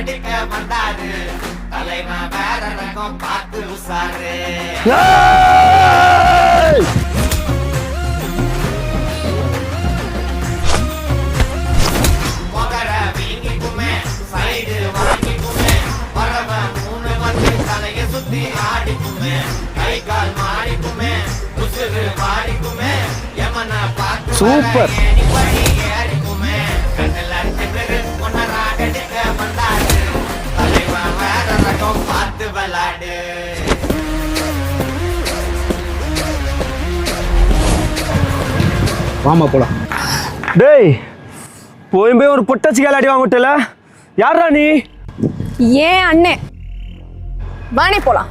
அடிக்க வந்தாரு தலைவன் வேற ரகம் பார்த்து உசாரு மொகர வீங்கிக்குமே சைடு வாங்கிக்குமே வரவன் மூணு வந்து தலைய சுத்தி ஆடிக்குமே கை கால் மாறிக்குமே உசுறு மாறிக்குமே யமன பார்த்து சூப்பர். ஏறிக்குமே கண்ணில் அஞ்சு பேரு ஒன்னராக அடிக்க வந்தாரு தலைவன் வேற ரகம் பார்த்து விளாடு வாமா போலாம். டேய் போய் ஒரு பொட்டாச்சி கால் அடி வாங்க விட்டல யாரா நீ? ஏன் அண்ணே வாணி போலாம்.